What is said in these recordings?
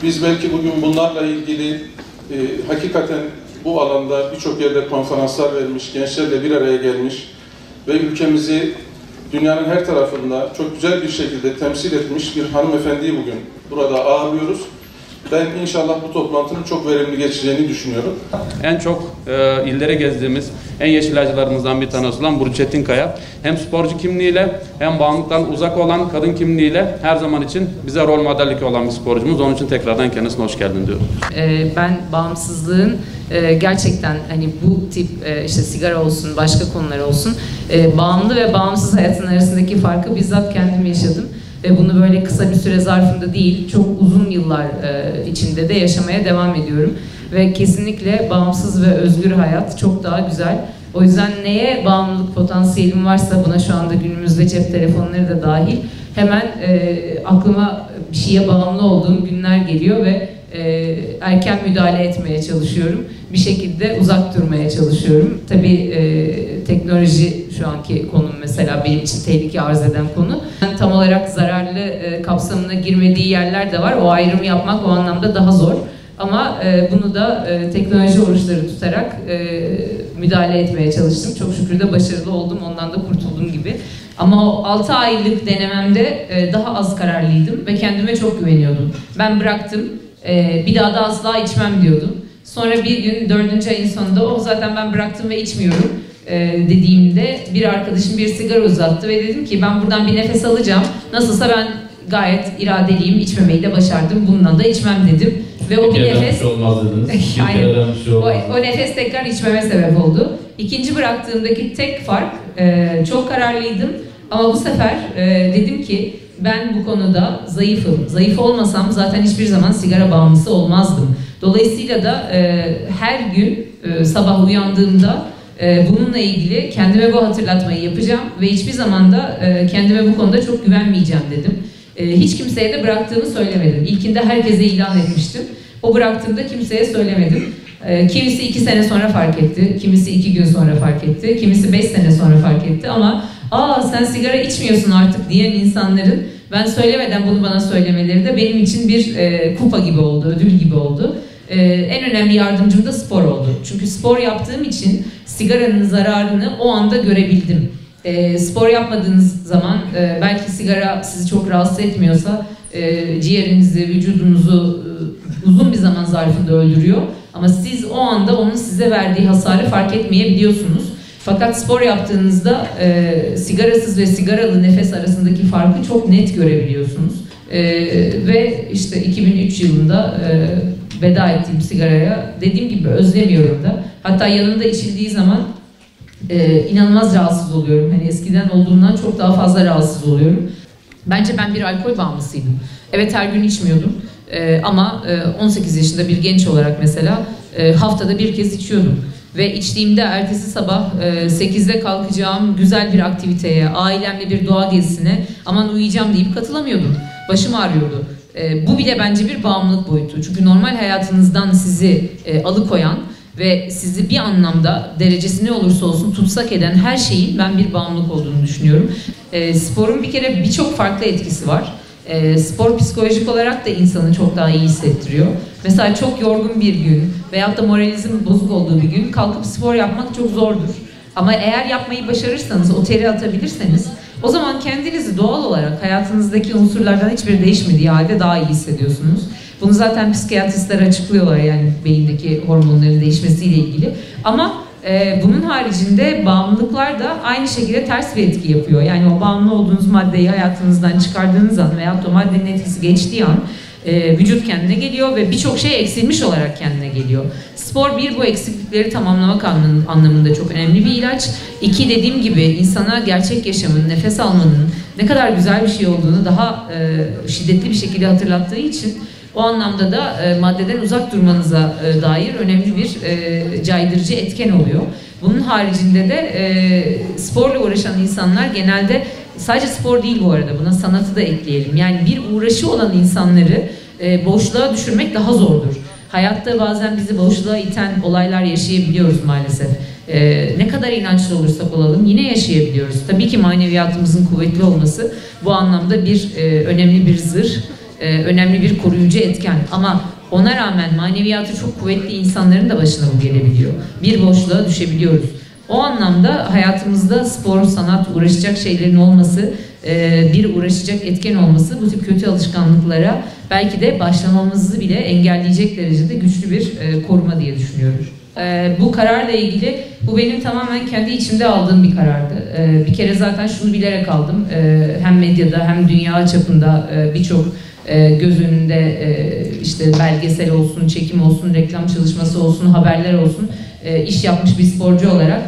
Biz belki bugün bunlarla ilgili hakikaten bu alanda birçok yerde konferanslar vermiş, gençlerle bir araya gelmiş ve ülkemizi dünyanın her tarafında çok güzel bir şekilde temsil etmiş bir hanımefendiyi bugün burada ağırlıyoruz. Ben inşallah bu toplantının çok verimli geçeceğini düşünüyorum. En çok illere gezdiğimiz en yeşilacılarımızdan bir tanesi olan Burcu Çetinkaya hem sporcu kimliğiyle hem bağımlılıktan uzak olan kadın kimliğiyle her zaman için bize rol modellik olan bir sporcumuz. Onun için tekrardan kendisine hoş geldin diyorum. Ben bağımsızlığın gerçekten hani bu tip işte sigara olsun, başka konular olsun bağımlı ve bağımsız hayatın arasındaki farkı bizzat kendim yaşadım. Ve bunu böyle kısa bir süre zarfında değil, çok uzun yıllar içinde de yaşamaya devam ediyorum. Ve kesinlikle bağımsız ve özgür hayat çok daha güzel. O yüzden neye bağımlılık potansiyelim varsa buna şu anda günümüzde cep telefonları da dahil hemen aklıma bir şeye bağımlı olduğum günler geliyor ve erken müdahale etmeye çalışıyorum. Bir şekilde uzak durmaya çalışıyorum. Tabii teknoloji şu anki konum mesela benim için tehlike arz eden konu. Tam olarak zararlı kapsamına girmediği yerler de var. O ayrımı yapmak o anlamda daha zor. Ama bunu da teknoloji oruçları tutarak müdahale etmeye çalıştım. Çok şükür de başarılı oldum. Ondan da kurtuldum gibi. Ama o 6 aylık denememde daha az kararlıydım ve kendime çok güveniyordum. Ben bıraktım. Bir daha da asla içmem diyordum. Sonra bir gün 4. ayın sonunda zaten ben bıraktım ve içmiyorum dediğimde bir arkadaşım bir sigara uzattı ve dedim ki ben buradan bir nefes alacağım. Nasılsa ben gayet iradeliyim, içmemeyi de başardım. Bundan da içmem dedim. Ve o bir nefes olmaz dediniz. Aynen. O nefes tekrar içmeme sebep oldu. İkinci bıraktığımdaki tek fark çok kararlıydım. Ama bu sefer dedim ki ben bu konuda zayıfım. Zayıf olmasam zaten hiçbir zaman sigara bağımlısı olmazdım. Dolayısıyla da her gün sabah uyandığımda bununla ilgili kendime bu hatırlatmayı yapacağım ve hiçbir zaman da kendime bu konuda çok güvenmeyeceğim dedim. Hiç kimseye de bıraktığımı söylemedim. İlkinde herkese ilan etmiştim. O bıraktığımda kimseye söylemedim. Kimisi 2 sene sonra fark etti, kimisi 2 gün sonra fark etti, kimisi 5 sene sonra fark etti ama sen sigara içmiyorsun artık diyen insanların ben söylemeden bunu bana söylemeleri de benim için bir kupa gibi oldu, ödül gibi oldu. En önemli yardımcım da spor oldu. Çünkü spor yaptığım için sigaranın zararını o anda görebildim. Spor yapmadığınız zaman belki sigara sizi çok rahatsız etmiyorsa ciğerinizi, vücudunuzu uzun bir zaman zarfında öldürüyor. Ama siz o anda onun size verdiği hasarı fark etmeyebiliyorsunuz. Fakat spor yaptığınızda sigarasız ve sigaralı nefes arasındaki farkı çok net görebiliyorsunuz. Ve işte 2003 yılında veda ettiğim sigaraya dediğim gibi özlemiyorum da. Hatta yanında içildiği zaman inanılmaz rahatsız oluyorum. Hani eskiden olduğumdan çok daha fazla rahatsız oluyorum. Bence ben bir alkol bağımlısıydım. Evet her gün içmiyordum. Ama 18 yaşında bir genç olarak mesela haftada bir kez içiyordum. Ve içtiğimde ertesi sabah 8'de kalkacağım güzel bir aktiviteye, ailemle bir doğa gezisine aman uyuyacağım deyip katılamıyordum. Başım ağrıyordu. Bu bile bence bir bağımlılık boyutu. Çünkü normal hayatınızdan sizi alıkoyan ve sizi bir anlamda derecesi ne olursa olsun tutsak eden her şeyin ben bir bağımlılık olduğunu düşünüyorum. Sporun bir kere birçok farklı etkisi var. Spor psikolojik olarak da insanı çok daha iyi hissettiriyor. Mesela çok yorgun bir gün veyahut da moralinizin bozuk olduğu bir gün kalkıp spor yapmak çok zordur. Ama eğer yapmayı başarırsanız, o teri atabilirseniz o zaman kendinizi doğal olarak hayatınızdaki unsurlardan hiçbir değişmediği halde daha iyi hissediyorsunuz. Bunu zaten psikiyatristler açıklıyorlar yani beyindeki hormonların değişmesiyle ilgili. Ama bunun haricinde bağımlılıklar da aynı şekilde ters bir etki yapıyor. Yani o bağımlı olduğunuz maddeyi hayatınızdan çıkardığınız an veyahut o maddenin etkisi geçtiği an vücut kendine geliyor ve birçok şey eksilmiş olarak kendine geliyor. Spor bu eksiklikleri tamamlamak anlamında çok önemli bir ilaç. 2 dediğim gibi insana gerçek yaşamın, nefes almanın ne kadar güzel bir şey olduğunu daha şiddetli bir şekilde hatırlattığı için o anlamda da maddeden uzak durmanıza dair önemli bir caydırıcı etken oluyor. Bunun haricinde de sporla uğraşan insanlar genelde sadece spor değil bu arada, buna sanatı da ekleyelim. Yani bir uğraşı olan insanları boşluğa düşürmek daha zordur. Hayatta bazen bizi boşluğa iten olaylar yaşayabiliyoruz maalesef. Ne kadar inançlı olursak olalım yine yaşayabiliyoruz. Tabii ki maneviyatımızın kuvvetli olması bu anlamda bir önemli bir zırh. önemli bir koruyucu etken. Ama ona rağmen maneviyatı çok kuvvetli insanların da başına bu gelebiliyor. Bir boşluğa düşebiliyoruz. O anlamda hayatımızda spor, sanat, uğraşacak şeylerin olması, bir uğraşacak etken olması bu tip kötü alışkanlıklara belki de başlamamızı bile engelleyecek derecede güçlü bir koruma diye düşünüyorum. Bu kararla ilgili, bu benim tamamen kendi içimde aldığım bir karardı. Bir kere zaten şunu bilerek aldım, hem medyada hem dünya çapında birçok göz önünde işte belgesel olsun, çekim olsun, reklam çalışması olsun, haberler olsun iş yapmış bir sporcu olarak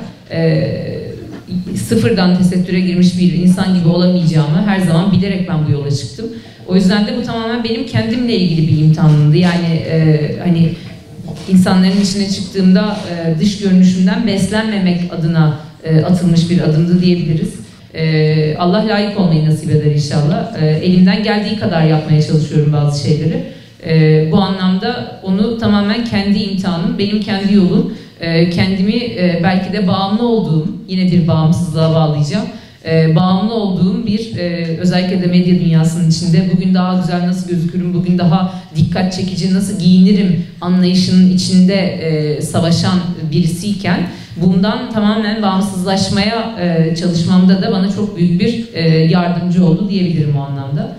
sıfırdan tesettüre girmiş bir insan gibi olamayacağımı her zaman bilerek ben bu yola çıktım. O yüzden de bu tamamen benim kendimle ilgili bir imtihanımdı. Yani hani insanların içine çıktığımda dış görünüşümden beslenmemek adına atılmış bir adımdı diyebiliriz. Allah layık olmayı nasip eder inşallah. Elimden geldiği kadar yapmaya çalışıyorum bazı şeyleri. Bu anlamda onu tamamen kendi imtihanım, benim kendi yolum, kendimi belki de bağımlı olduğum, yine bir bağımsızlığa bağlayacağım, bağımlı olduğum bir, özellikle de medya dünyasının içinde bugün daha güzel nasıl gözükürüm, bugün daha dikkat çekici nasıl giyinirim anlayışının içinde savaşan birisiyken bundan tamamen bağımsızlaşmaya çalışmamda da bana çok büyük bir yardımcı oldu diyebilirim o anlamda.